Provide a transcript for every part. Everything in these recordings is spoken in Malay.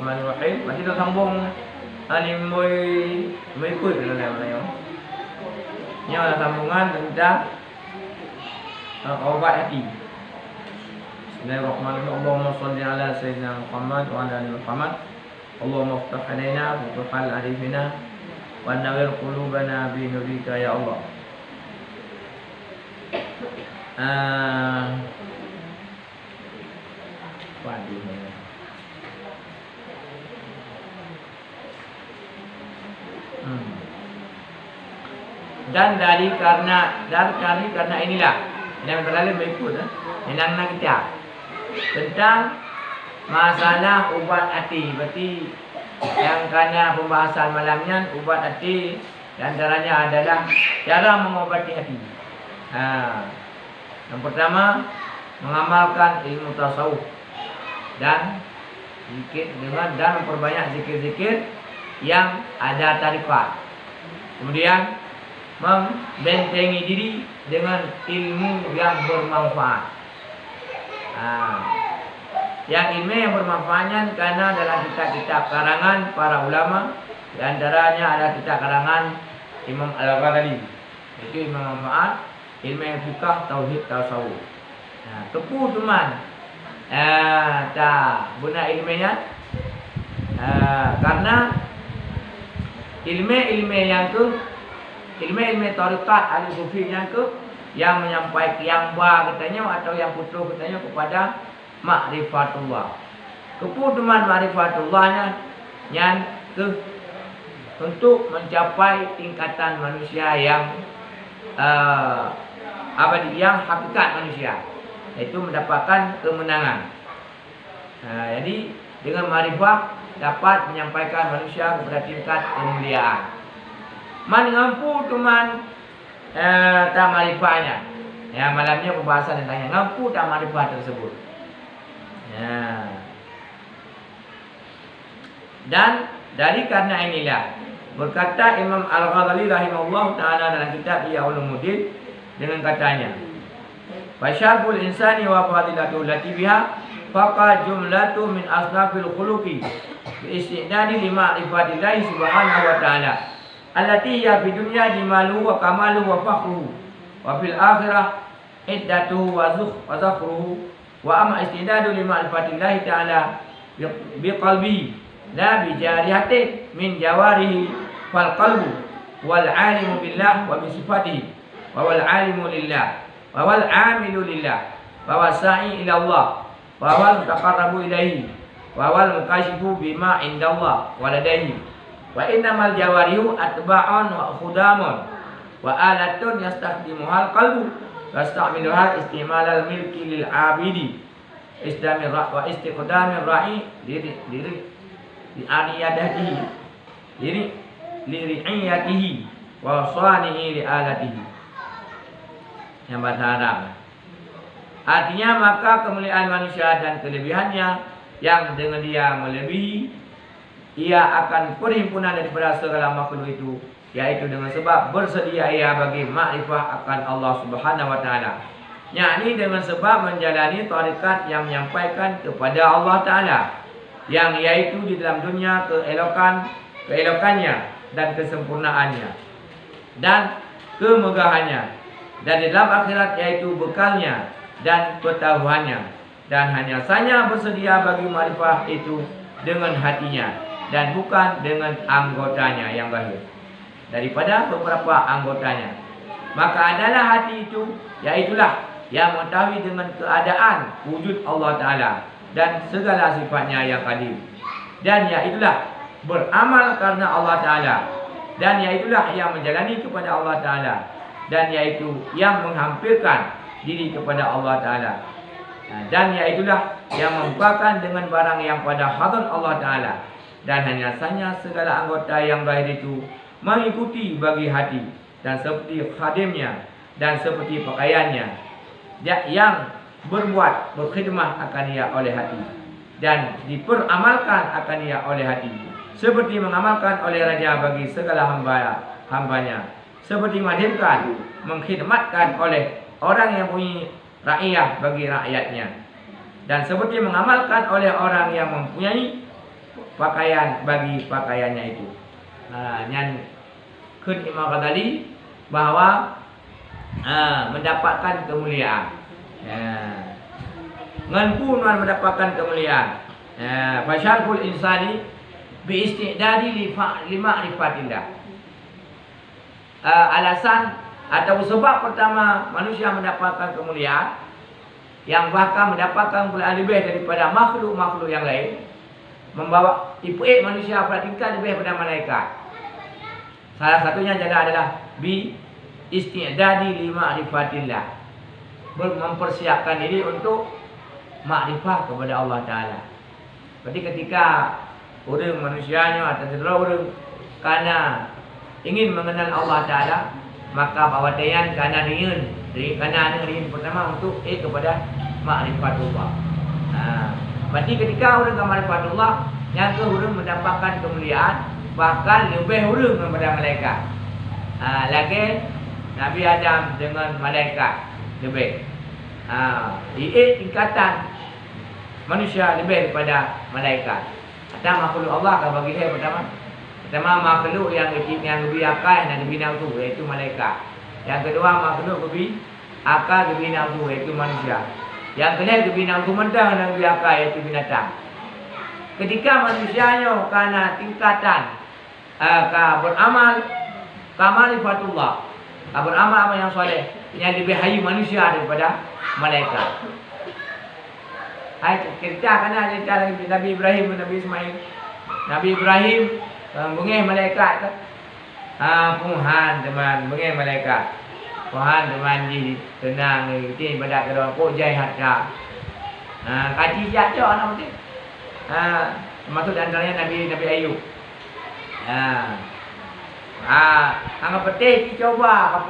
Bismillahirrahmanirrahim. Nanti kita sambung ani ikut dalam mana. Ini adalah sambungan tentang obat hati. Bismillahirrahmanirrahim. Allahumma shalli ala sayyidina Muhammad wa ala ali Muhammad. Allahumma iftah alaina futuhal arifina wa nawwir qulubana bi nurika ya Allah. Dan karena inilah yang terlalu berikut yang kita tentang masalah ubat hati. Berarti yang karena pembahasan malamnya ubat hati, antaranya adalah cara mengobati hati. Yang pertama, mengamalkan ilmu tasawuf dan memperbanyak zikir-zikir yang ada tarifat. Kemudian membentengi diri dengan ilmu yang bermanfaat. Yang ilmu yang bermanfaatnya karena dalam kitab-kitab karangan para ulama, di antaranya ada kitab karangan Imam Al-Ghazali. Itu ilmu manfaat, ilmu yang fikah, tauhid, tasawuf. Tepu teman. Guna ilmunya. Karena ilmu yang ilmu tarikat ahli sufi yang menyampaikan yang katanya atau yang putus katanya kepada ma'rifatullah. Keputusan ma'rifatullahnya yang untuk mencapai tingkatan manusia yang abadi, yang hakikat manusia, yaitu mendapatkan kemenangan. Jadi dengan ma'rifat dapat menyampaikan manusia kepada tingkat kemuliaan. Man ngampu teman tak ma'rifatnya. Ya, malamnya pembahasan tentang ngampu tak ma'rifat tersebut. Dan dari karena inilah berkata Imam Al-Ghazali rahimahullah ta'ala dalam kitab Ihya Ulumuddin dengan katanya, fasyarful insani wa fadilatu lati biha faqa jumlatu min asnafil khuluqi bi istidadi li ma'rifatillahi subhanahu wa ta'ala allati ya fi dunya jimaluhu wa kamaluhu wa fakhruhu wa fil akhirah iddatuhu wa zakhruhu wa amma istidadu li ma'rifatillahi ta'ala bi qalbi la bi jarihati min jawarihi fal qalbu wal alimu billah wa bi sifatihi wa wal alimu lillah wa wal amilu lillah wa wasa'i ila Allah wa wal taqarrabu ilaihi wa wal mukashifu bima indallah wa ladaihi wa innamal jawarihu atba'un wa khudamun wa alatun yastakhdimuhal qalbu yasta'miluha istimalal milki lil abidi istamir wa istiqdamir ra'i diri li'aniyatihi liri'iyatihi wa sanihi li'alatihi. Yang bahasa Arab. Artinya maka kemuliaan manusia dan kelebihannya yang dengan dia melebihi, ia akan perhimpunan daripada segala makhluk itu, yaitu dengan sebab bersedia ia bagi makrifah akan Allah Subhanahu wa taala. Yakni dengan sebab menjalani tarikat yang menyampaikan kepada Allah Ta'ala, yang yaitu di dalam dunia keelokannya dan kesempurnaannya dan kemegahannya, dan di dalam akhirat yaitu bekalnya dan pengetahuannya, dan hanya saja bersedia bagi makrifah itu dengan hatinya dan bukan dengan anggotanya yang lahir daripada beberapa anggotanya. Maka adalah hati itu, yaitulah yang mengetahui dengan keadaan wujud Allah Ta'ala dan segala sifatnya yang qadim, dan yaitulah beramal karena Allah Ta'ala, dan yaitulah yang menjalani kepada Allah Ta'ala, dan yaitu yang menghampirkan diri kepada Allah Ta'ala, dan yaitulah yang membukakan dengan barang yang pada hadrat Allah Ta'ala, dan hanya saja segala anggota yang lahir itu mengikuti bagi hati, dan seperti khadimnya dan seperti pakaiannya yang berkhidmat akan ia oleh hati dan diperamalkan akan ia oleh hati, seperti mengamalkan oleh raja bagi segala hambanya, seperti mengkhidmatkan oleh orang yang punya rakyat bagi rakyatnya, dan seperti mengamalkan oleh orang yang mempunyai pakaian bagi pakaiannya itu. Yang kun Imam Ghazali bahwa mendapatkan kemuliaan. Nganku mendapatkan kemuliaan. Fasyarful insani bi istidadi li ma'rifatillah. Alasan atau sebab pertama manusia mendapatkan kemuliaan, yang bahkan mendapatkan kemuliaan lebih daripada makhluk-makhluk yang lain, membawa ipuik manusia pada tingkat lebih daripada malaikat. Salah satunya adalah bi istidadi li ma'rifatillah, mempersiapkan diri untuk makrifah kepada Allah Ta'ala. Berarti ketika orang manusianya atau orang karena ingin mengenal Allah Ta'ala, maka bawatayan karena ingin pertama untuk kepada makrifatullah. Berarti ketika orang ke makrifatullah, yang ke orang mendapatkan kemuliaan, bahkan lebih orang daripada malaikat. Lagi Nabi Adam dengan malaikat lebih. Tingkatan manusia lebih daripada malaikat. Atau makhluk Allah kalau bagi saya pertama makhluk yang lebih akal dan lebih nafsu, iaitu malaikat. Yang kedua makhluk lebih akal lebih nafsu, iaitu manusia. Yang ketiga lebih nafsu mentah dan lebih akal, iaitu binatang. Ketika manusianya karena tingkatan beramal kamalifatullah, beramal yang soleh, yang lebih hayu manusia daripada malaikat. Kita karena cerita Nabi Ibrahim dan Nabi Ismail. Nabi Ibrahim bengih malaikat. Puhan teman bengih malaikat. Puhan teman di tenang ini pada kedua kok jai harta. Kaji jatuh anak mesti. Termasuk antaranya Nabi Ayub. Angkat petik coba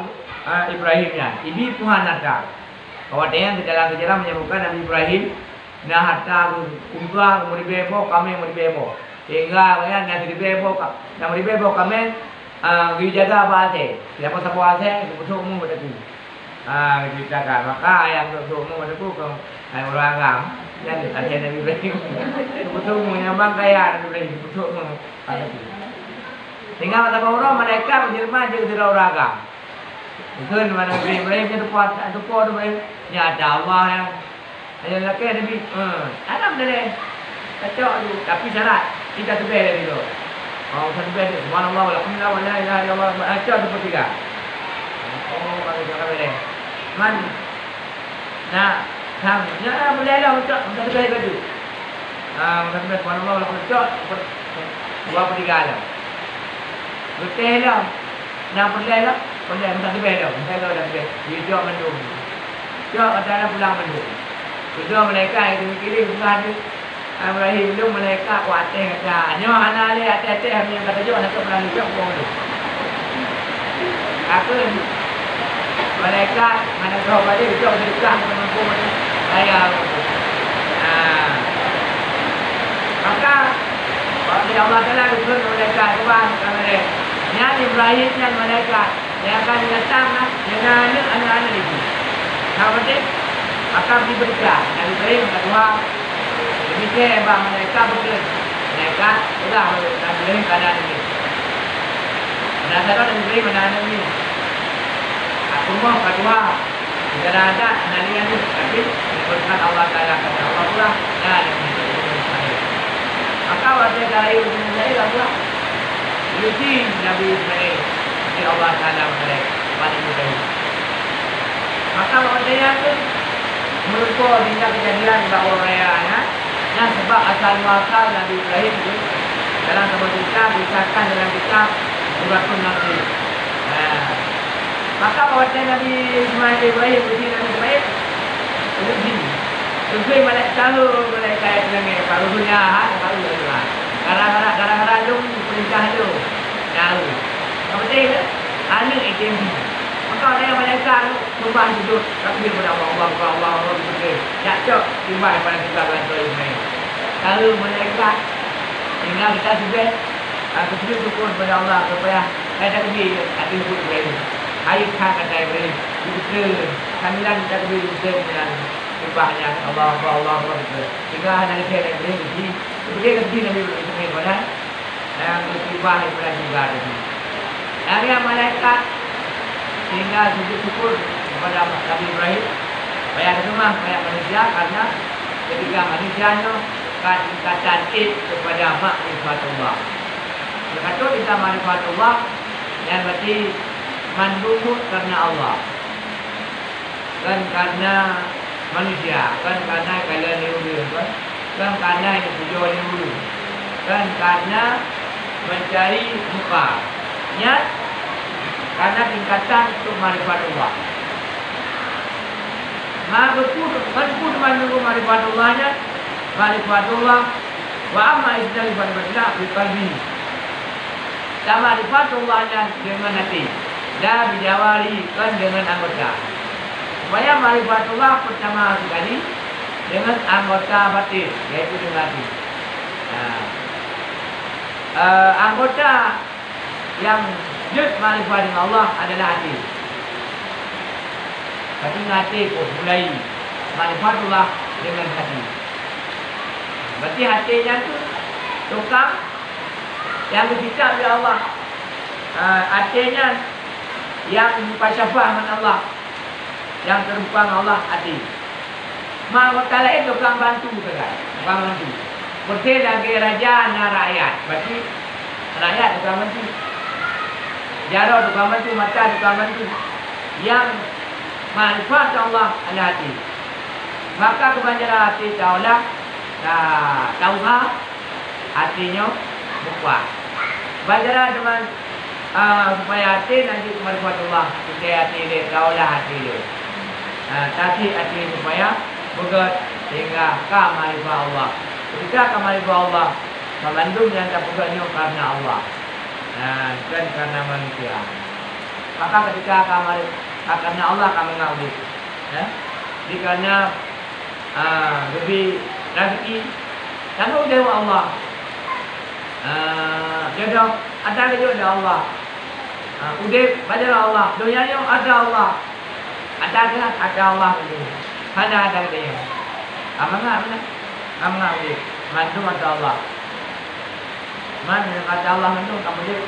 Ibrahimnya. Ibi Puhan harta. Kawan-kawan di dalam sejarah menyebutkan Nabi Ibrahim na harta untua mau dibebo kami mau dibebo sehingga kan yang dibebo yang dibebo kami dijaga bahasa siapa siapa bahasa betul umum betul dijaga maka yang betul umum betul kalau yang beragam yang ada Nabi Ibrahim betul umum yang bangkaya Nabi Ibrahim betul umum sehingga mata orang mereka menjelma jadi beragam betul mana Nabi Ibrahim itu kuat ya ada Allah yang ada lelaki Nabi, Adam boleh kacau tu, tapi syarat kita tebel dari tu. Kita tebel tu, subhanallah, alhamdulillah, wa la ilaha illallah, kacau tu pertiga. Kalau jangan boleh. Man, boleh lah untuk kita tebel tu. Kita tebel subhanallah, alhamdulillah, dua pertiga lah. Betul lah, boleh lah, kita tebel tu, kita tebel. Dia jawab mendung, jawab ada pulang mendung. Kedua mereka itu kiri bukan Ibrahim belum mereka kuatnya kata nyo anak dia hati-hati yang kata jo nak berani jok pun aku mereka mana kau balik jok dekat dengan pun saya maka kalau Allah Taala usul mereka tuan mereka yang Ibrahim dan mereka yang akan datang dengan anak-anak itu apa betul maka diberikan Nabi Ibrahim kedua demikian bang mereka betul mereka sudah Nabi Ibrahim keadaan ini berdasarkan Nabi Ibrahim keadaan ini semua kedua tidak ada Nabi ini tapi disebutkan Allah Ta'ala kata Allah pula dan maka wajah dari ujung saya pula yuti Nabi Ibrahim di Allah Ta'ala mereka pada Ibrahim maka wajahnya itu menurut hingga kejadian bahawa rayanya sebab asal muasal Nabi Ibrahim itu dalam sebuah kitab disahkan dalam kitab Suratul Nasr. Maka bahwasanya Nabi Ibrahim itu Nabi Ismail itu gini. Tentu mereka yang dengan paruhnya baru berdoa. Gara-gara dong perintah itu jauh. Kemudian anu itu maka ada yang mereka sumpah hidup takbir kepada Allah betul. Tak cok timbal pada kita bantu Ismail. Kalau mereka tinggal kita sudah bersyukur syukur kepada Allah supaya ada takbir hati hidup Ibrahim. Ayat kata Ibrahim betul. Kamilan takbir betul dengan sumpahnya Allah betul. Tinggal ada saya Ibrahim di. Kemudian Nabi Ibrahim berubah daripada surga tadi. Yang malaikat sehingga sujud syukur kepada Nabi Ibrahim. Bayar rumah, bayar manusia karena ketika manusianya kan tingkatan kepada ma'rifatullah. Berkata kita ma'rifatullah yang berarti mandumut karena Allah. Kan karena manusia, kan karena kalian dulu, kan karena yang tujuan dulu, kan karena mencari muka. Niat karena tingkatan untuk ma'rifatullah. Berpud menunggu ma'rifatullahnya, ma'rifatullah wa amma isdalifatullah biqalbi. Dan ma'rifatullahnya dengan hati, dan bijawari kan dengan anggota. Supaya ma'rifatullah pertama sekali dengan anggota batin, yaitu dengan hati. Anggota yang jud ma'rifat dengan Allah adalah hati. Tapi hati pun mulai ma'rifatullah dengan hati. Berarti hatinya tu tukang yang bercakap dengan Allah. Hatinya yang mukasyafah dengan Allah, yang terupa dengan Allah hati. Maka lain tukang bantu saja, tukang bantu. Berarti lagi raja dan rakyat. Berarti rakyat tukang bantu, jarah tukang bantu, mata tukang bantu. Yang manfaat Allah adalah hati. Maka kebanyakan hati taulah tauhah hatinya buka. Bacara dengan supaya hati nanti manfaat Allah. Supaya hati dia taulah hati dia. Tapi hati supaya begat sehingga manfaat Allah. Ketika manfaat Allah, memandung yang tak begatnya karena Allah. Bukan karena manusia. Maka ketika karena Allah akan mengabdi, karena lebih rezeki, tanggung jawab Allah. Jodoh ada jodoh Allah. Udip pada Allah, dunianya ada Allah. Ada Allah itu. Ada dia. Mana? Udip. Mandu ada Allah. Mana kata Allah mandu kamu dia.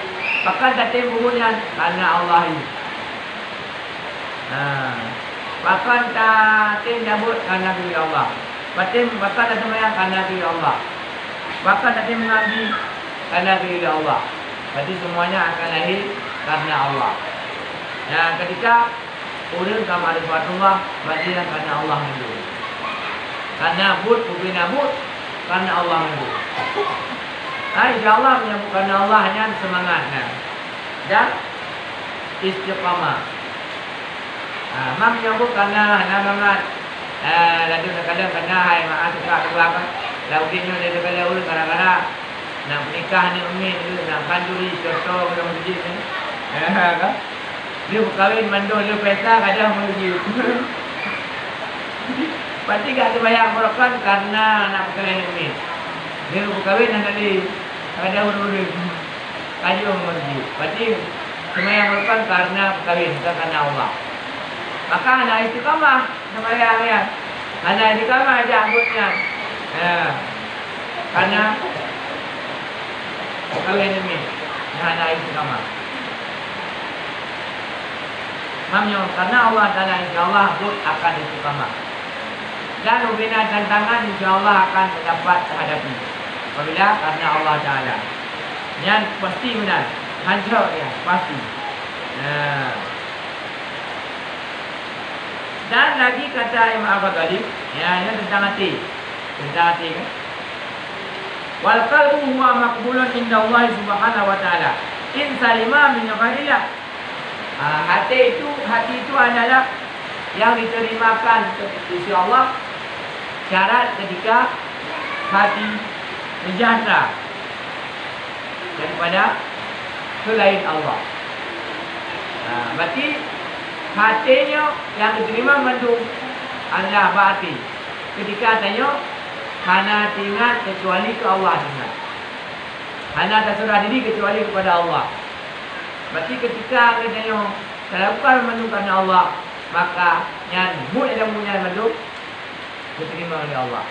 Bahkan datang bukunya karena Allah ini. Bahkan datang nyambut karena diri Allah. Bahkan datang mayang karena diri Allah. Bahkan datang mengaji karena diri Allah. Berarti semuanya akan lahir karena Allah. Ketika urut ke ma'rifatullah, berarti karena Allah itu. Karena but bukan but karena Allah itu. InsyaAllah menyambut karena Allah hanya semangatnya dan istiqamah. Mak menyambut karena semangat. Lalu kadang karena hai mak suka keluar kan. Lauknya dia kalau urut kadang-kadang nak menikah ni umi dulu nak kanduri contoh kalau masjid ni. Kan? Dia berkahwin mandor dia pesta kadang masjid. Berarti tak ada bayar merokan karena nak berkahwin umi. Dia berkahwin nak tadi ada urut kayu masjid. Berarti semua merokan karena berkahwin bukan karena Allah. Maka anak istiqamah sembahyang ya. Anak istiqamah aja anggotnya. Karena kalian ini anak istiqamah. Mamnya karena Allah Taala insyaallah pun akan istiqamah. Dan ubina tantangan insyaallah akan dapat terhadapi. Apabila karena Allah Taala. Yang pasti benar. Hancur ya, pasti. Dan lagi kata Imam Al-Ghazali, ini tentang hati. Tentang hati kan. Wal qalbu huwa maqbulun inda Allah Subhanahu wa taala. In salima min ghairillah. Hati itu adalah yang diterimakan ke sisi Allah. Syarat ketika hati sejahtera daripada selain Allah. Berarti hatinya yang diterima mendung adalah hati. Ketika tanya hana tinggal kecuali ke Allah tinggal. Hana tak serah diri kecuali kepada Allah. Berarti ketika katanya terlakukan mendung karena Allah, maka yang mul dan munya mendung diterima oleh Allah.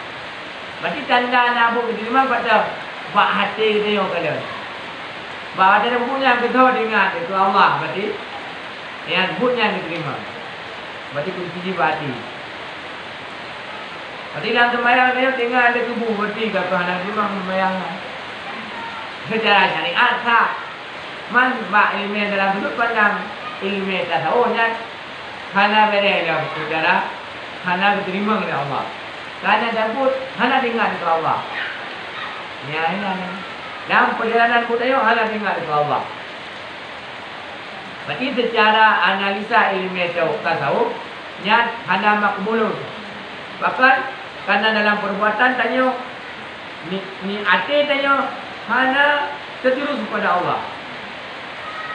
Berarti tanda nabu diterima pada bak hati katanya kalian. Bahawa ada bunyi yang kita dengar itu Allah. Berarti yang bunyi yang diterima. Berarti kunci hati. Berarti dalam sembahyang dia tinggal ada tubuh berarti kata anak memang sembahyang. Secara syariat sah. Man bak ilmu dalam sudut pandang ilmu tasawufnya hana berada saudara, hana diterima oleh Allah. Karena jabut hana dengar itu Allah. Ya ini. Dalam perjalanan budaya hana dengar itu Allah. Berarti secara analisa ilmu tasawuf nya hana makbulun. Bahkan karena dalam perbuatan tanya ni hati tanya hana terjurus kepada Allah.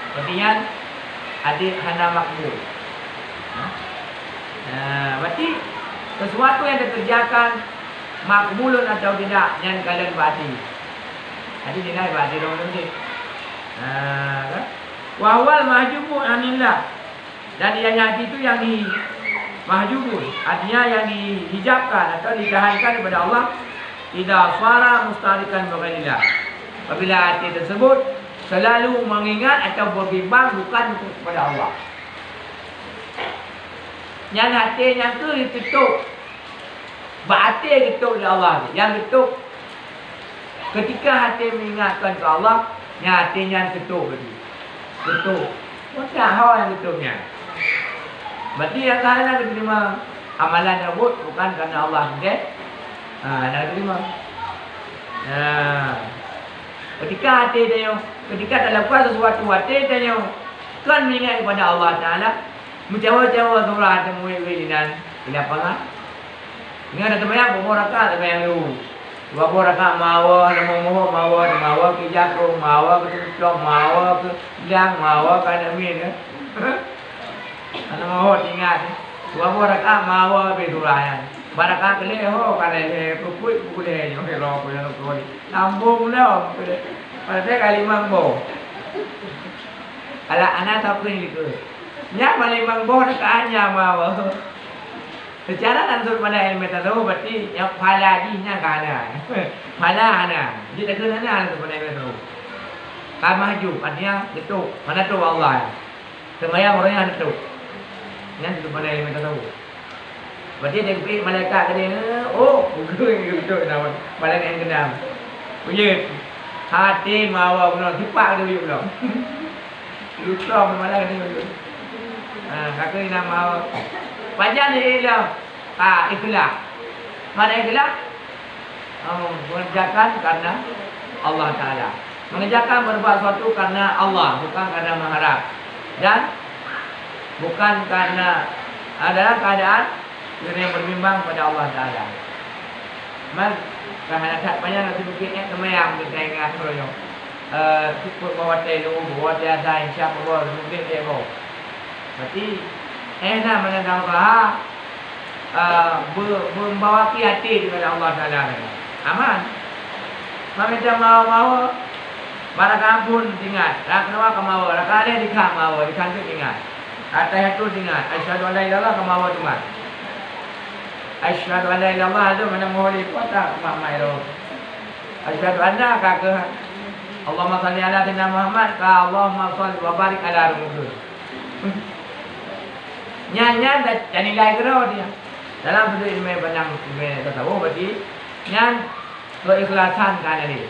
Artinya hati hana makbul. Berarti sesuatu yang dikerjakan makbulun atau tidak yang kalian berhati. Hati tidak berhati dong nanti. Wahwal mahjubu anillah. Dan yang hati itu yang di mahjubun, artinya yang dihijabkan atau ditahankan kepada Allah. Tidak suara mustahrikan bagailah. Apabila hati tersebut selalu mengingat atau berbimbang bukan kepada Allah. Yang hati yang tu ditutup. Hati ditutup oleh Allah. Yang tutup ketika hati mengingatkan ke Allah, yang hatinya tutup tadi. Tutup. Macam hal yang tutupnya. Berarti yang kalian nak terima amalan tersebut bukan kerana Allah saja. Nak terima. Ketika hati dia, ketika tak lakukan sesuatu hati dia kan mengingat kepada Allah Taala, mencawa-cawa surah temu dan tidak pernah. Ingat ada banyak beberapa yang lu. Beberapa mawa, mawa ke jakro, mawa ke tujuh, mawa ke bilang, mawa ke amin. Ana mahu tinggal. Dua rakaat mahu berdoa. Baraka kele ho kale pupui pupule yo hero ko yo ko. Lambung no. Pada kali mangbo. Ala anak tak pilih itu. Nya balik mangbo rakaatnya mahu. Secara langsung pada ilmu tasawuf berarti yang pahala di nya kana. Pahala ana. Jadi tak kena ana pada ilmu tasawuf. Kamaju artinya itu mana tu Allah. Semaya orangnya itu. Yang itu pada ilmu tasawuf. Berarti dia pergi malaikat tadi, oh, bukan gitu nama malaikat yang kenal. Punya hati mawa benar, tipak tu belum. Lupa malaikat tu. Kakak ni nama panjang ni dia. Ikhlas. Mana ikhlas? Mengerjakan karena Allah Taala. Mengerjakan berbuat sesuatu karena Allah, bukan karena mengharap. Dan bukan karena adalah keadaan yang berbimbang pada Allah Taala. Mas kerana tak banyak nanti mungkin kemayang kita ingat royo. Cukup bawa telu, bawa jasa insya Allah mungkin dia bawa. Berarti nak menentang Allah membawa hati kepada Allah Taala. Aman. Meminta mau barang pun ingat. Raknawa kemau, rakane dikam mau, dikantuk ingat. Atayatu ingat. Asyhadu an la ilaha illallah kemau ingat. Asyhadu an la ilaha illallah itu mana mohon kuasa Muhammad itu. Asyhadu anna kakak Allahumma salli ala sayyidina Muhammad ka Allahumma salli wa barik ala Rasul. Nyanyian dan nilai kero dia. Dalam sudut ilmu banyak ilmu tasawuf berarti nyan keikhlasan kan ini.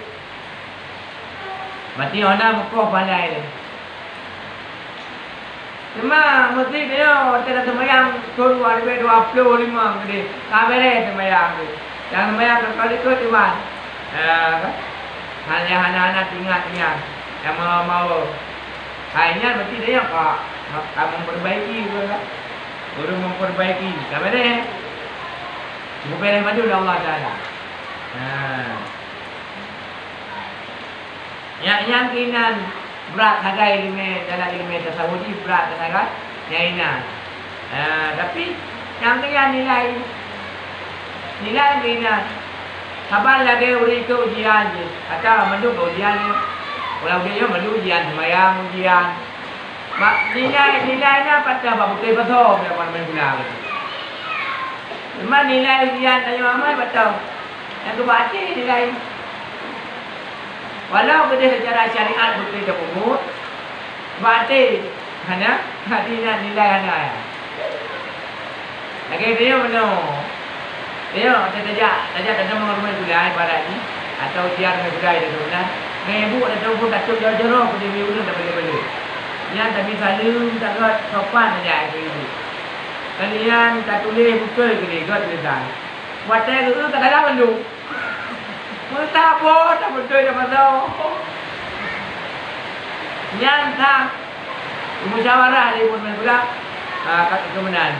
Berarti orang muka pandai ni. Cuma mesti dia tidak sembahyang turun hari 25 gede. Kamera sembahyang tu. Yang sembahyang kali tu cuma hanya anak-anak ingat. Yang mau hanya berarti dia kamu memperbaiki juga. Guru memperbaiki. Kamera bukan maju oleh Allah Taala. Yang kinan berat harga ilmu dalam ilmu tasawuf ni berat sangat yang ini. Tapi yang dengan nilai ini kapan lagi uri ke ujian je atau menduk ujian ni kalau dia menduk ujian sembahyang ujian nilainya pada betul betul dia pun mengguna. Cuma nilai ujian tanya amal betul yang tu baca nilai Walau dia secara syariat betul dia umur, berarti hanya hadinya nilai hanya. Lagi dia mana? Dia tajak kadang rumah budaya barat ni atau tiar rumah budaya tu nah. Ibu ada tahu pun datuk jauh-jauh pun dia ulang tak boleh. Yang tapi selalu tak got sopan aja ibu. Kalian tak tulis betul ke dia got tulisan. Buat saya tu tak ada bandu. Tak apa, tak betul dah pasal. Yang tak musyawarah dia pun pula kat kemenan.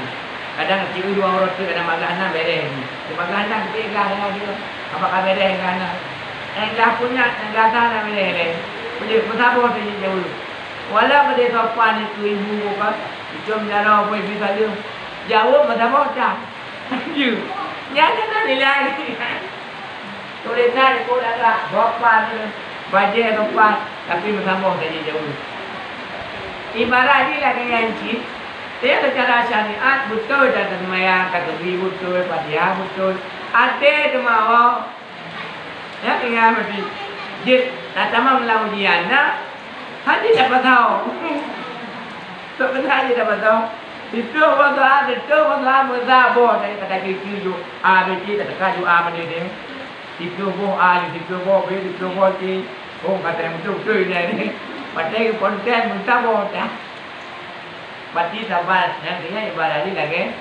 Kadang kira dua orang tu kadang magas anak beres ni. Magas anak kita ikhlas dengan dia. Apakah beres dengan anak? Ikhlas punya ikhlas anak beres. Boleh bersabar saja jauh. Walau dia sopan itu ibu apa, itu menjara apa ibu saja. Jauh bersabar tak? Ya. Jangan nak nilai. Tulisan ikut agak sopan tu. Baca sopan tapi bersabar saja jauh. Ibarat ni lah dengan cik. Dia secara syariat betul dan semayang, takbir betul, Fatihah betul. Ada demau. Ya, ingat mesti. Jid tak tamam lah ujian nak. Hadi dapat tahu. Tak benar dia dapat tahu. Itu waktu ada, itu waktu ada bersabar dari kata kiri A, B, C, tak kaju A benda dia. Itu boh A, itu boh B, itu boh C. Oh kata yang betul-betul ni. Padahal konten bersabar dah. Berarti sahabat yang kena ibadah ni lagi.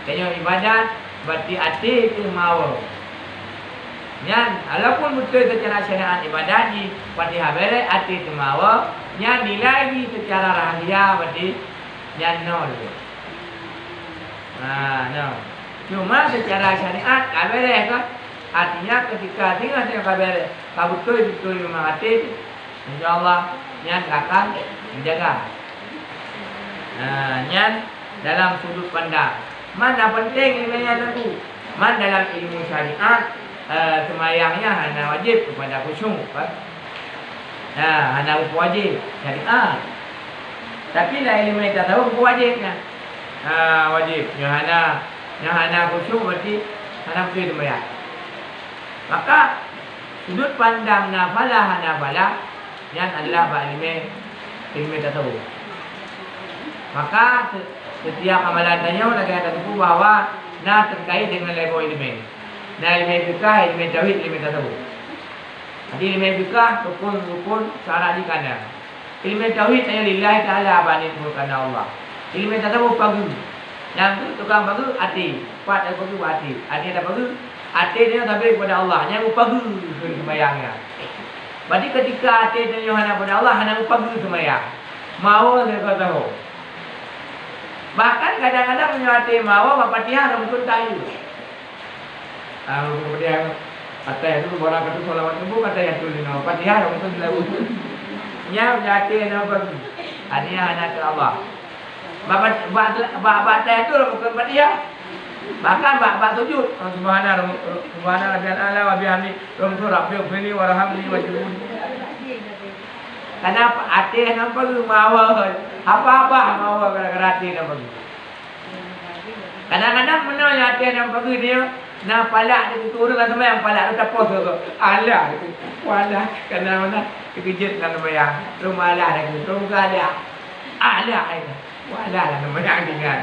Kena ibadat berarti hati itu mau. Yang walaupun betul secara syariat ibadat di Fatihah beres hati itu mau. Yang nilai di secara rahasia berarti yang nol. No. Cuma secara syariat beres kan. Artinya ketika tinggal dengan beres, kalau betul memang hati, insya-Allah yang akan menjaga. Yang dalam sudut pandang mana penting ilmunya tentu. Man dalam ilmu syariat semayangnya hanya wajib kepada khusyuk kan? Hanya wajib syariat. Tapi lah ilmu kita tahu wajibnya. Wajib yang hanya khusyuk berarti hanya betul semayang. Maka sudut pandang nafalah yang adalah ilmu kita tahu. Maka setiap amalan tanya lagi ada buku bahawa terkait dengan level ilmu. Ilmu fikih, ilmu tauhid, ilmu tasawuf. Jadi ilmu fikih rukun syarat di kanan. Ilmu tauhid hanya lillahi taala abani bukan Allah. Ilmu tasawuf bagus. Yang tu tukang bagus hati, kuat dan bagus hati. Hati ada bagus, hati dia sampai kepada Allah. Yang bagus sembahyangnya. Berarti ketika hati dia hanya kepada Allah, hanya bagus sembahyang. Mau dia tahu. Bahkan kadang-kadang menyuati mawa Fatihah rumpun tayu. Kemudian kata itu orang kata solawat itu kata yang tulis nama Fatihah rumpun tayu. Nya menyuati nama bagi. Artinya hanya ke Allah. Bak itu rumpun Fatihah. Bahkan bak sujud. Subhanallah rabbil a'la wa bihamdi rumpun rabbil fili warhamni wajibun. Kenapa hati nampak mawa apa-apa mawa gara-gara hati nampak. Kadang-kadang mana hati nampak dia nak palak dia turun kan sembahyang palak dia tak pos ke. Alah walah kadang-kadang kejut kan sembahyang. Rumah lah dia rumah dia. Alah walah lah sembahyang tinggal.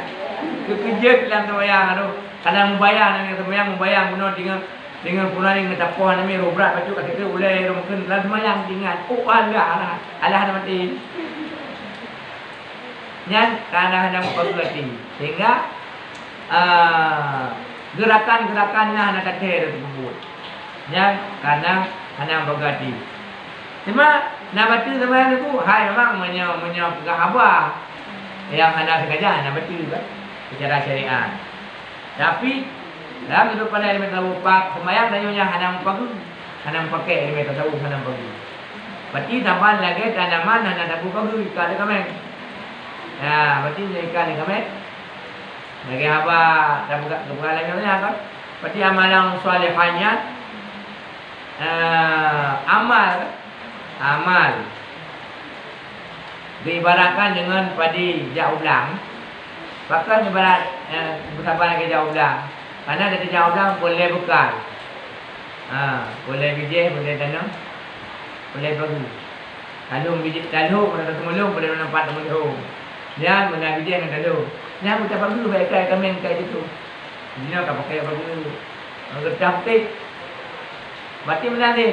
Kejut dalam sembahyang tu. Kadang membayang benar dengan pulang yang tapoh nami robrat baju kat kita boleh mungkin dalam semayang tinggal. Oh alah dah mati. Yang karena hendak berhati sehingga gerakan-gerakannya hendak kata tersebut. Yang karena hendak berhati. Cuma nak baca semayang itu hai memang menyokong abah yang hendak sengaja nak baca juga secara syariat. Tapi dalam hidup pada ilmu tasawuf semayang tanyanya hanam pakai ilmu tasawuf hanam pagi. Berarti tambahan lagi tanaman hanam tabu pagi ikan ni kami. Ya, berarti ikan ni kami. Lagi apa dah buka lagi ni apa? Berarti amalan solehahnya amal diibaratkan dengan padi jauh ulang. Bahkan ibarat bersabar lagi jauh ulang. Karena dari jauh dah boleh bekal. Boleh bijih, boleh tanam. boleh baru. Kalau biji talu pada temulung boleh nampak temulung. Dia mana biji yang talu. Dia kita baru baik kai kami kai itu. Dia tak pakai baru. Agar cantik. Berarti menanti.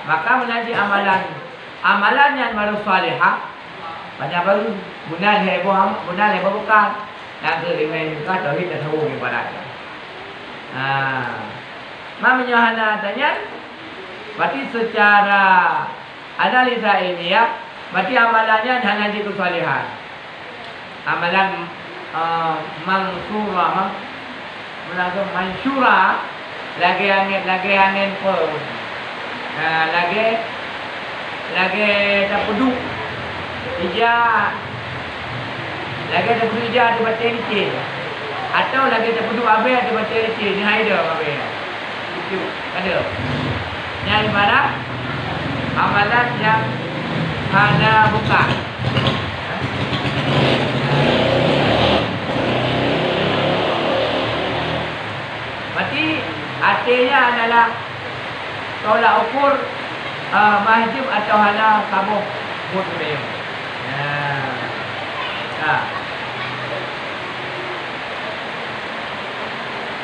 Maka menanti amalan yang baru salihah. Banyak baru guna heboh bukan. Yang kelima juga tauhid dan tahu ibarat. Namanya hana tanya. Berarti secara analisa ini ya, berarti amalannya hanya itu salihan. Amalan mansura lagi angin pun. Lagi tak peduk ija lagi tak peduk ija di baca ini atau lagi tak peduk abe di baca ini ni ada abe itu ada yang ibarat amalan yang hanya buka. Berarti artinya adalah tolak ukur mahjub atau hana kabuh mutmain.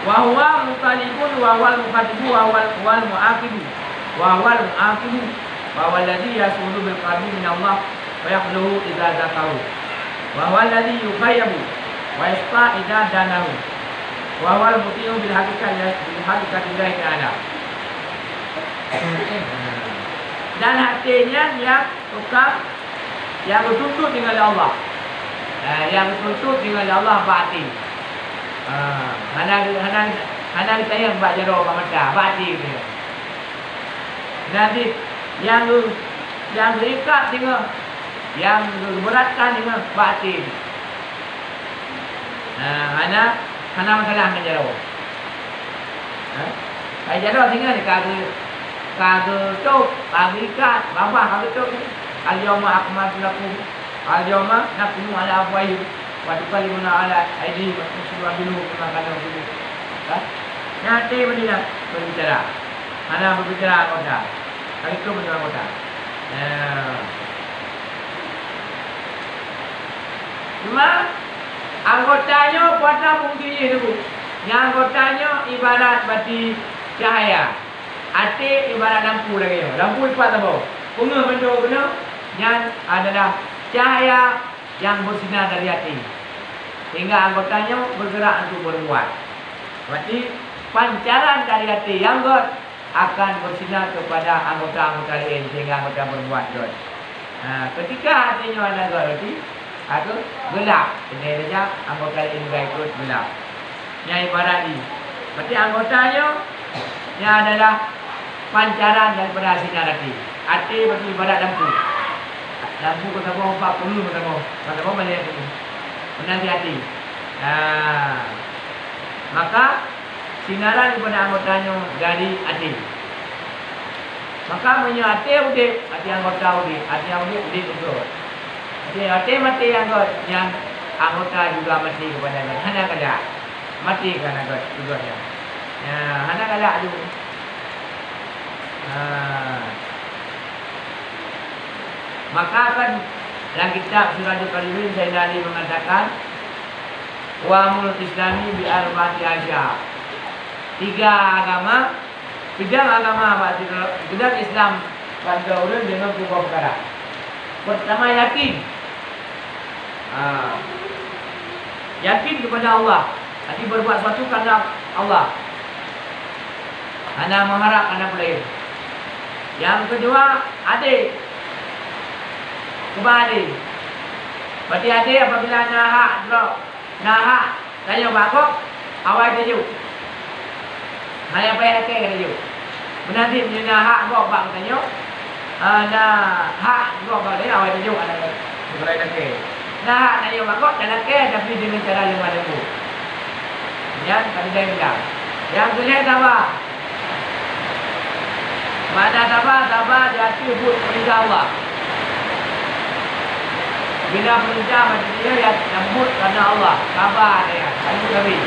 Wa huwa mutalibun wa wal muqaddimu wa wal muaqibu wa wal muaqibu wa walladhi yasulu bil qalbi min Allah wa yaqulu idza zakaru wa walladhi yukhayyabu wa yasfa idza danahu wa wal muti'u bil haqiqati ta'ala. Dan hatinya yang tukar, yang bertuntut dengan Allah, yang bertuntut dengan Allah batin. Hana ditanya mbak jaro mbak mata batin dia. Nanti yang berikat dengan, yang beratkan dengan batin. Hana masalah dengan jaro. Kayak jaro tinggal kagak tu, berikat, bapa kagak tu. Al-yawma akmaltu lakum, al-yawma nakum ala afwahihim wa tukallimuna ala aydihim wa tushhadu arjuluhum bima kanu yaksibun. Nanti benda berbicara. Mana berbicara anggota. Kali itu benda anggota. Cuma anggotanya pada fungsinya itu. Yang anggotanya ibarat bati cahaya. Hati ibarat lampu lagi. Lampu ibarat apa? Bunga benda yang adalah cahaya yang bersinar dari hati. Sehingga anggotanya bergerak untuk berbuat. Berarti pancaran dari hati yang akan bersinar kepada anggota-anggota lain sehingga anggota berbuat. Ketika hatinya ada berarti atau gelap. Ini saja anggota lain juga ikut gelap. Yang ibarat ini. Berarti anggotanya yang adalah pancaran daripada sinar hati. Hati berarti ibarat lampu. Lampu kata bawa 40 kata bawa balik ini. Menanti hati. Maka sinaran daripada anggotanya dari hati. Maka punya hati udik, hati anggota udik, hati udik udik. Hati mati yang anggota juga mati kepada hana kada. Mati kan anggota juga ya. Hana kada adu. Maka kan dalam kitab Surah Al-Qarimin Sayyidina Ali mengatakan wa'amul islami bi'arba'ati asya. Bidang agama bidang Islam pada orang dengan beberapa perkara. Pertama yakin. Yakin kepada Allah. Jadi berbuat sesuatu kerana Allah. Anda mengharap anak lain. Yang kedua, adik. Kepada adik. Berarti adik apabila nahak tanya bakok, awal tajuk. Hanya payah kek tajuk. Menanti nahak kok bak tanya. Nahak kok bak tanya awal tajuk ada sebelah kek. Nahak tanya bakok dan kek tapi dengan cara lemah lembut. Yang tadi saya bilang. Yang kedua apa? Mana tabah di hati pun perintah Allah. Bila perintah maksudnya yang lembut karena Allah. Tabah dia. Kamu kami.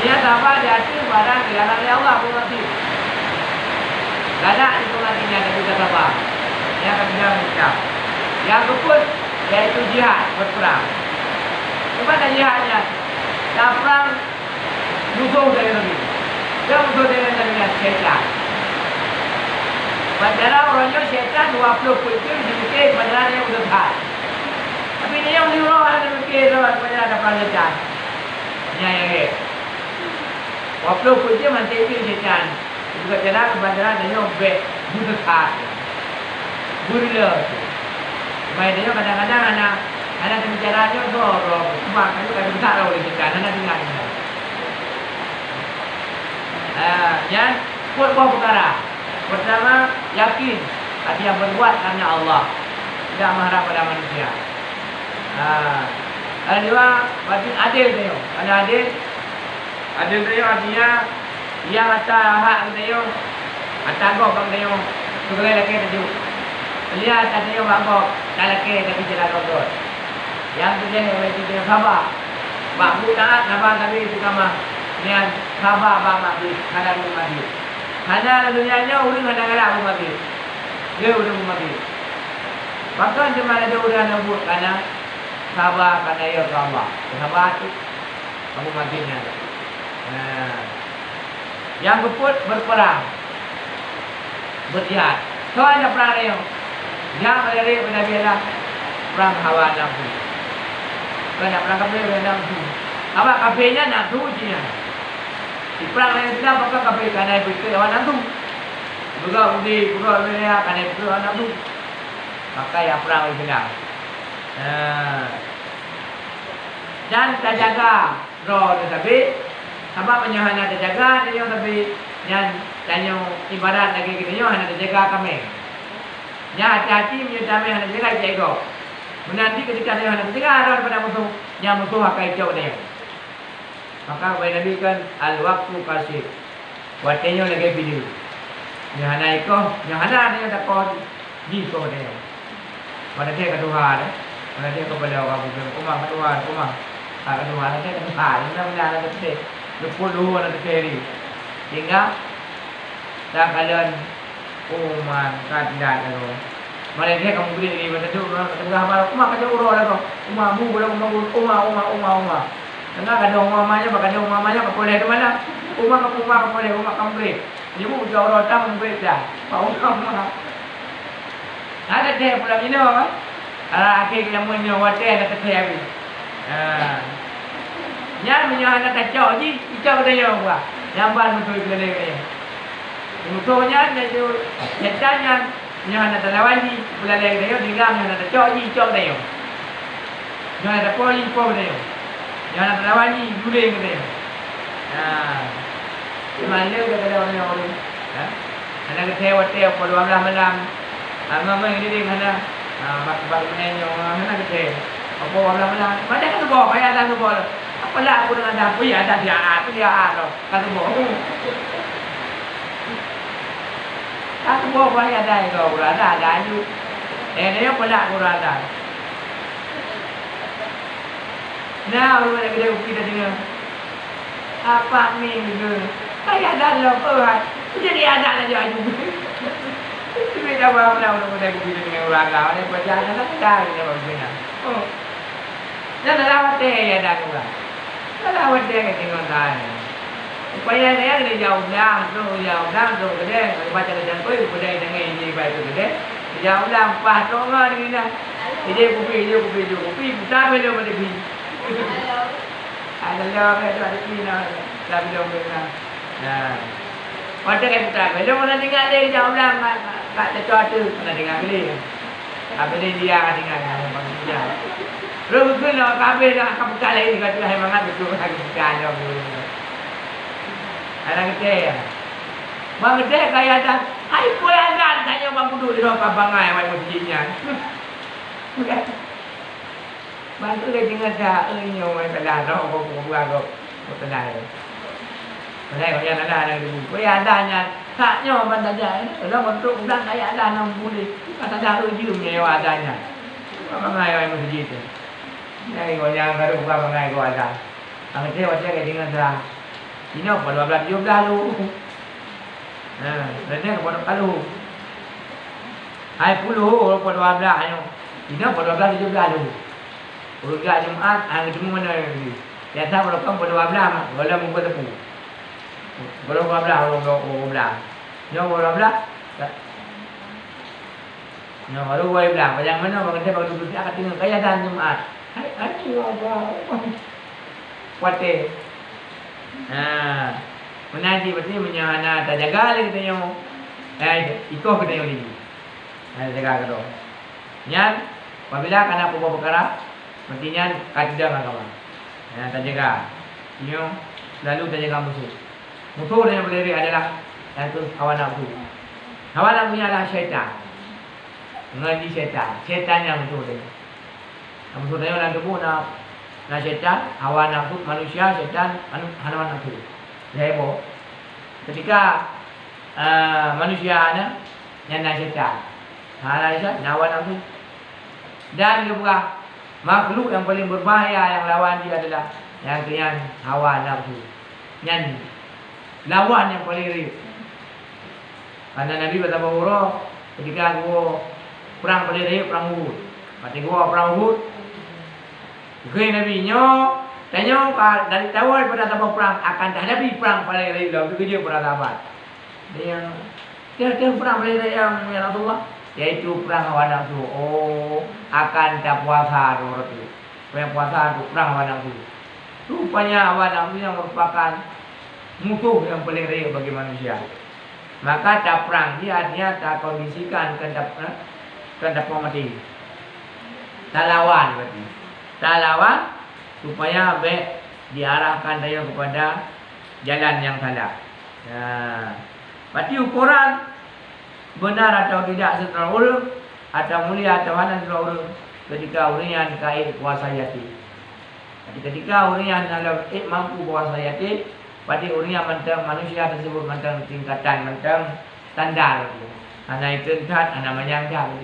Dia tabah di hati barang dilarang oleh Allah pun mati. Galak itu artinya tapi tak sabar. Yang akan berjalan Islam. Yang keput iaitu jihad, berperang. Kepada jihadnya, tak perang musuh dari Nabi. Dia musuh dari Nabi syaitan. Padahal orangnya syaitan 20 kucing dikit padahal dia udah tak. Tapi dia yang nyuruh ada mikir padahal ada perang syaitan. Yang 20 kucing nanti itu syaitan. Juga cara kepada dia obek buta tak. Gurila. Mai dia kadang-kadang anak bicaranya dorong, cuma kan kadang tak tahu dia kan anak dengar. Yang buat perkara. Pertama, yakin hati yang berbuat karena Allah, tidak mengharap pada manusia. Yang kedua, batin adil dia. Ada adil dia artinya yang atas hak dia, atas gok bang dia, segala lagi dia. Lihat ada yang bangkok, tak lagi tapi jalan roda. Yang ketiga itu dia sabar. Bahu taat sabar tapi itu kama. Niat sabar bang mati, kadang mati. Hanya dunianya urang kadang-kadang mati. Dia urang mati. Bahkan cuma ada urang yang buat karena sabar karena ia sabar. Sabar itu kamu matinya. Yang keput berperang, berjihad. So ada perang dia. Yang dari benar-benar perang hawa nafsu. Kena perang kafir nafsu. Apa kafirnya nafsu je. Di perang lain tidak apakah kafir kerana itu hawa nafsu. Juga undi, juga dunia kerana itu hawa nafsu. Maka yang perang itu tidak. Dan terjaga roh tersebut. Sebab penyahana terjaga dia tapi yang tanya ibarat lagi kita hanya terjaga kami. Yang hati-hati menyudahi hanya jaga jago. Menanti ketika dia hanya jaga arah pada musuh, yang musuh akan jauh dia. Maka kepada Nabi kan al-waktu kasih. Waktunya lagi video. Yang hanya iko, yang hanya dia tak kau di kau dia. Pada dia kedua, pada dia kepada orang bukan rumah kedua, rumah. Kedua dia kedua, ini namanya ada tu. Sepuluh ada seri. Sehingga tak kalian Umar kadah tu. Mereka kamu beri ni macam tu, tengah malam Umar kacau urut lah tu. Umar bu boleh Umar. Tengah kada Umarnya, bakal Umarnya kau boleh ke mana? Umar kau boleh, Umar kamu beri. Ibu kau urut tak memberi dah. Pak Umar. Ada teh pulang ini apa? Akhir yang punya wadah ada teh habis. Yang punya anak kacau ni, kacau dia apa? Yang baru tu boleh dia. Musuhnya dia nyatanya yang ada terlawani bulan lagi dia tinggal yang ada cok dia. Yang ada poli dia. Yang ada terlawani guling dia. Mana dia kata orang. Anak kecewa pada malam. Mama ini mana? Bak menenyo mana kecewa. Apa malam. Mana kan bawa payah dah bawa. Apalah aku dengan dah punya ada dia loh. Kata bawa. Aku bawa banyak dah kau berada ayu. Dia pula berada. Nah, orang kita kita dengar. Apa minggu? Kayak ada loh, jadi ada aja ayu. Kita bawa orang kita dengar orang kau ni perjalanan nak dah ni macam oh. Jangan lawat ya dah kau. Lawat dia tengok dah. Supaya dia kena jauh dah tu kedai baca kajian tu kedai dengan ini baik tu kedai jauh dah pas tu ngah ni dah dia kopi kita bela pada pi ada ada pi nak dah bela pada pada kan kita bela mana tinggal dia jauh dah kat cecok tu mana tinggal beli apa dia tinggal bang dia Rukun lah kabel dah kapal lain kata hai mangat betul lagi sekali anak kecil. Bang kecil kaya dah. Hai pulang kan tanya bang duduk di rumah bangai mai masjidnya. Bang tu dia dengar dah nyo mai pedah ro ko buang ko. Pedah. Pedah ko yang ada di buku. Ya adanya haknya ban saja. Kalau untuk ulang kaya ada 60. Kata dah ujung nyewa adanya. Bangai mai masjid tu. Nyai ko yang baru buka bangai ko ada. Bang kecil macam dengar dah. Ini apa 12 lu. Rene pada kalau. Hai puluh pada 12 ayo. Ina pada 12 17 dulu. Urut Jumaat hari temu mana ni. Biasa pada pada 12 wala muka tepu. Pada 12. Nyo pada 12. Nyo baru wai bilang, yang mana bang kita baru duduk akan tinggal kaya dan Jumaat. Hai aduh apa. Kuate. Menaji berarti menyahana tak jaga lagi kita nyo. Iko kita nyo lagi. Jaga kita. Nyan, apabila kena apa perkara, mestinya kajian agama. Tak jaga. Nyo selalu tak jaga musuh. Musuh yang berdiri adalah itu hawa nafsu. Hawa nafsu adalah syaitan. Ngaji syaitan. Syaitan yang musuh dia. Musuh dia orang tubuh na syaitan, hawa nafsu manusia, syaitan hawa nafsu. Heboh. Ketika manusia yang na syaitan. Hawa nafsu. Dan juga makhluk yang paling berbahaya yang lawan dia adalah yang hawa nafsu. Yang lawan yang paling real. Karena Nabi berkata bahwa ketika gua perang paling real perang Uhud. Mati gua perang Uhud. Gua Nabi tanya dari awal pada tahu perang akan hadapi perang paling real lalu kerja para sahabat. Dia perang paling real yang Rasulullah yaitu perang hawa nafsu. Akan tak puasa menurut itu. Yang puasa itu perang hawa nafsu. Rupanya hawa nafsu yang merupakan musuh yang paling real bagi manusia. Maka tak perang dia artinya tak kondisikan kendap mati. Tak lawan berarti. Tak lawan supaya diarahkan dia kepada jalan yang salah. Berarti ukuran benar atau tidak setelah ulum atau mulia atau hanan setelah ulum ketika urian kait kuasa yati. Jadi ketika urian dalam mampu kuasa yati, berarti urian mentang manusia tersebut mentang tingkatan mentang standar. Anak itu tingkat anak menyangka.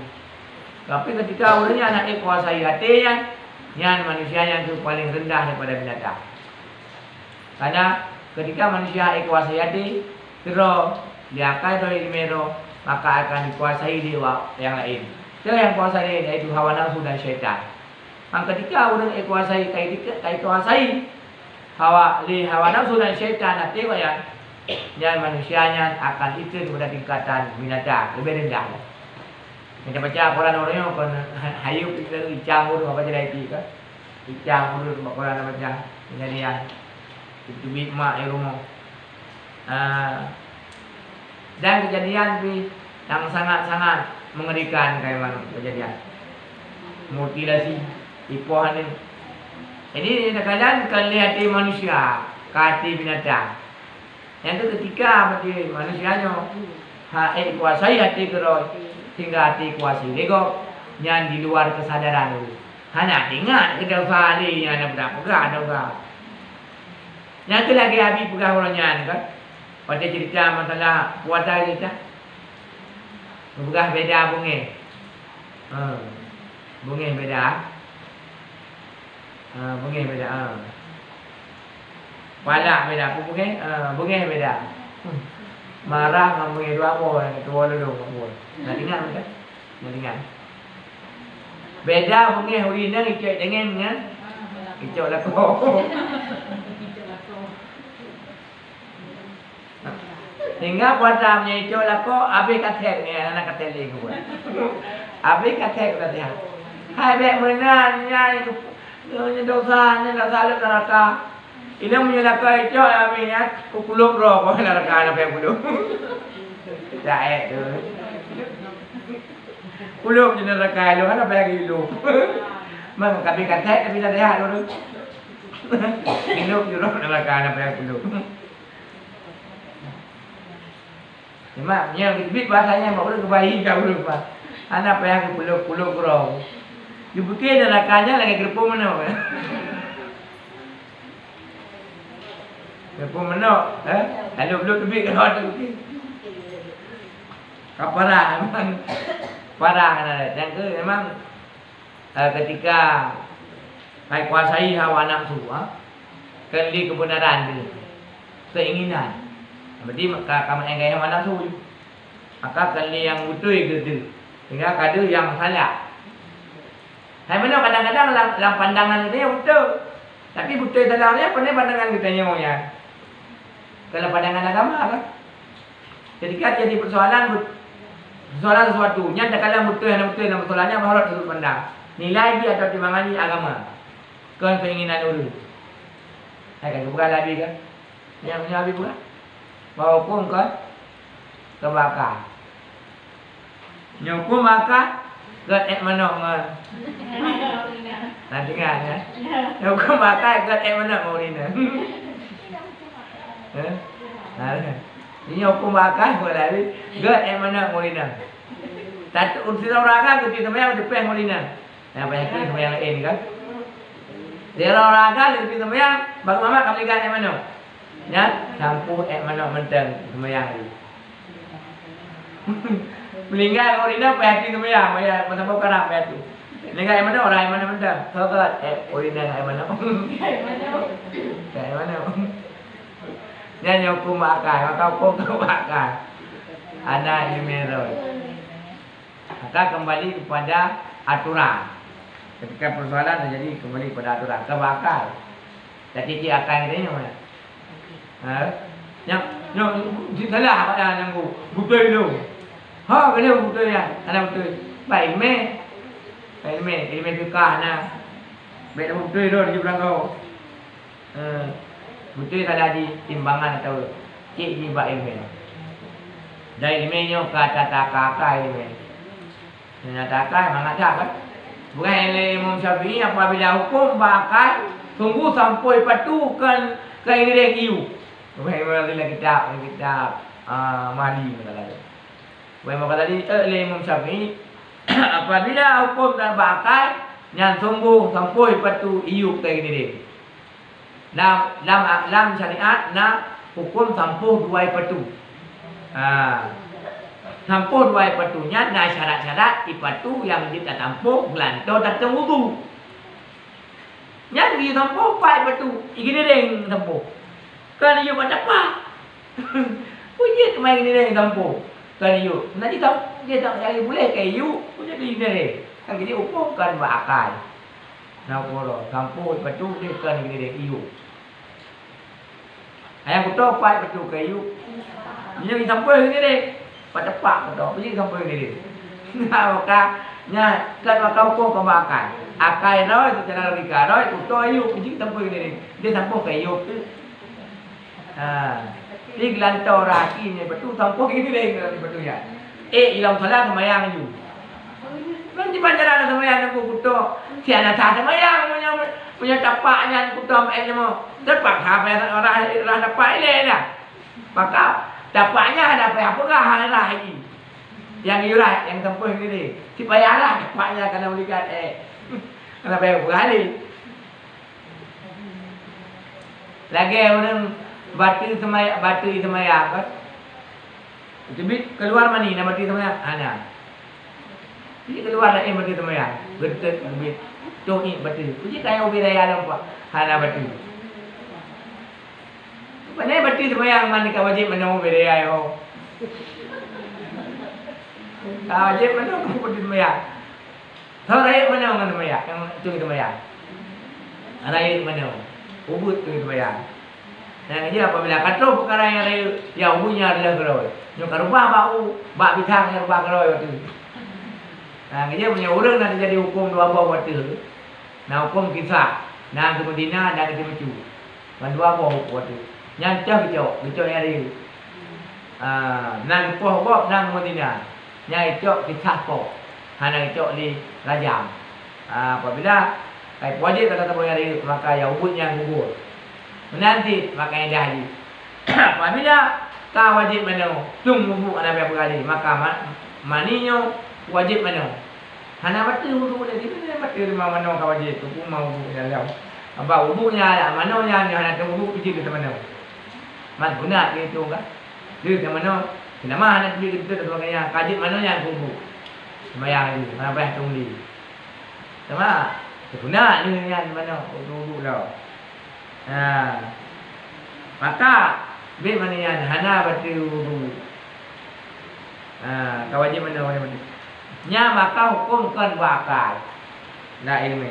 Tapi ketika urian anak kuasa yati yang manusia yang itu paling rendah daripada binatang. Karena ketika manusia kuasa yati terus dia akan mero maka akan dikuasai dewa yang lain. Dia yang kuasai yaitu hawa nafsu dan syaitan. Maka ketika orang kuasai kuasai hawa nafsu dan syaitan nanti yang manusianya akan itu pada tingkatan binatang lebih rendah. Baca Quran orangnya kon hayu kita icang urut apa jadi itu kan. Icang urut Quran baca kejadian itu bima rumah. Dan kejadian yang sangat-sangat mengerikan kayak mana kejadian mutilasi tipuan ini. Jadi kadang kelihatan manusia kati binatang. Yang itu ketika berarti manusianya kuasai hati keroi sehingga hati kuasai lego yang di luar kesadaran dulu. Hanya ingat kita kali yang ada berapa ada berapa. Yang itu lagi habis pegah orangnya kan. Pada cerita masalah puasa kita, bergah beda bunga, bunga beda, bunga beda, palak beda, bunga beda, marah dengan bunga dua orang, dua dulu, nak ingat tak? Nak ingat. Beda bunga hari ni ikut dengan ikut laku. Hingga puasa punya itu lah kok habis katek ni anak katek lagi buat. Habis katek dia. Hai bek menanya itu dosa ni dosa neraka. Ilmu neraka itu habis ya kuluk roh kau neraka nak pergi kuluk. Dah tu. Kuluk di neraka lu kan pergi lu. Mang tapi katek tapi dah dia dulu. Ilmu di roh neraka nak pergi kuluk. Cuma yang bibit bahasanya mau udah kebayi kau lupa. Anak payah pulau grow. Dibuki nerakanya lagi gerepung mana? Gerepung mana? Lalu belum tebik kalau ada buki. Kaparah memang parah kan. Yang ke memang ketika baik kuasai hawa nafsu, kendi kebenaran ini, keinginan. Berarti kamu yang gaya mana tu? Maka kali yang betul gitu. Sehingga kada yang salah. Hai mana kadang-kadang dalam pandangan kita yang betul. Tapi betul salahnya apa ni pandangan kita nyonya. Kalau pandangan agama kan. Ketika jadi persoalan sesuatu, nya tak kalah betul yang betul dalam persoalannya menurut sudut pandang. Nilai dia atau timbangan dia agama. Kan keinginan dulu. Hai kan bukan lagi kan? Yang punya habis bukan? Bawa hukum kan? Kebakar. Nyukum maka gat mana ngan. Nanti kan ya. Nyukum maka gat mana mau ni nah. Nah. Ini nyukum maka boleh gat mana mau ni nah. Tak unsur orang kan kita semua depan mau ni nah. Yang banyak ni semua yang lain kan. Dia orang kan kita semua bang mama kami gat mana. Ya, campur mana mentang semua yang ni. Melingkar orang ini apa hati semua ya, maya macam apa kerap ya tu. Melingkar yang mana orang yang mana mana, kau orang ini yang mana? Yang mana? Yang hukum akal, maka hukum akal. Ada imeroi. Maka kembali kepada aturan. Ketika persoalan terjadi kembali kepada aturan, kebakar. Jadi dia akan ini mana? Yang salah apa yang betul itu. Ha, kena betul ya. Ada betul. Baik ilmu fikah nah. Baik betul tu di belakang kau. Betul salah di timbangan atau cik di baik ilmu. Dari ilmunya kata takak ilmu. Nanya takak mana tak kan? Bukan ilmu Syafi'i apabila hukum bakal tunggu sampai patukan ke ini review. Bukan ilmu kitab mali kata. Memang tadi Imam Syafi'i apabila hukum dan bakal yang sungguh sampai patu iuk kayak gini deh. Dalam syariat hukum sampai dua patu. Sampai dua patunya syarat-syarat ipatu yang kita tampu gelanto tak wudu. Nya dia tampu pai patu. Igini deh tampu. Kan iuk macam apa? Punya kemai gini deh tampu. Kan you, nanti tahu dia tak boleh kayak you, punya dia ni. Kan jadi hukum kan bakal. Nak poro, kampung betul dia kan gini deh you. Ayam betul pai betul kayak you. Dia ni sampai gini deh, pada pak betul, punya sampai gini deh. Nah maka nya kan maka hukum kan bakal. Akai roy secara logika roy betul you, punya sampai gini deh. Dia sampai kayak you tu. Di gelantau rakinya betul sampai gini deh betul ya. Ilang salah semayang ju. Nanti pancaran semayang aku kuto. Si anak saya semayang punya tapaknya kuto semua. Tapak sampai orang tapak ini dah. Maka tapaknya ada apa kah lagi. Yang iurat yang sampai gini. Si payahlah tapaknya kena belikan kena bayar berkali. Lagi orang batu semaya kan? Jadi keluar mani nama batu semaya ada. Jadi keluar dah batu semaya. Betul bit. Tu ni batu. Jadi kayak ubi raya lampak. Hana batu. Mana batu semaya mana kau wajib mana ubi raya yo. Kau wajib mana kau batu semaya. Kau raya mana orang semaya yang tu semaya. Raya mana? Ubud tu semaya. Nah, dia apabila kata perkara yang ada yang punya adalah keroi. Yang kerubah bau, bak bitang yang rubah keroi waktu. Nah, dia punya orang nanti jadi hukum dua bau waktu. Nah, hukum kisah. Nah, kemudian ada kita mecu. Dua bau waktu. Yang kecok yang ada. Nang poh bau nang kemudian. Yang kecok kisah poh. Hana kecok di rajam. Apabila kayak wajib kata tahu yang ada maka yang ubudnya gugur. Nanti makanya dah haji. Apabila kau wajib mana? Tunggu ada berapa kali maka maninya wajib mana? Hana betul wudu dia di mana mana kau wajib tu mau wudu dalam. Apa wudunya mananya ni hana wudu pergi ke mana? Mat guna gitu kan? Dia ke mana? Kenapa hana pergi ke sebagainya? Kajib mananya wudu. Sembahyang itu, mana bayar tunggu. Sama guna ni mana wudu lah. Maka Bi manian hana batu. Kawajib mana mana. Nya maka hukumkan bakal. Nah ilmu.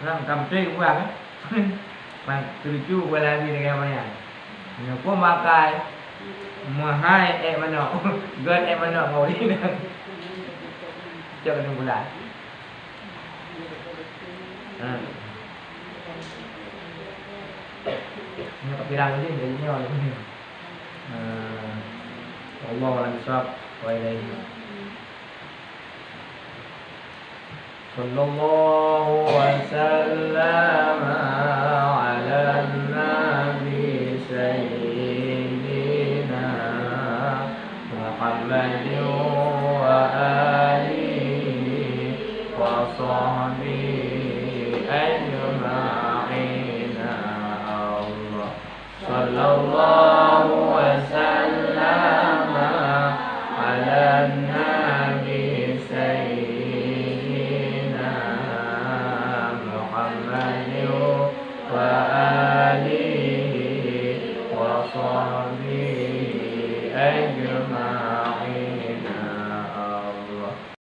Nam kampung gua kan. Mang tuju wala bi dengan mana. Hukum bakal mahai mana. God mana ngau ni dah. Jangan bulan. Ini kepilang aja jadinya oleh ini. Allah alam bisawab wa ilaihi. Sallallahu wa sallam ala nabi sayyidina Muhammadin wa alihi wa sahbihi ajma'in. Allah sallallahu wa sallam ala nabi sayyidina Muhammadin wa alihi wa sahbihi ajma'in.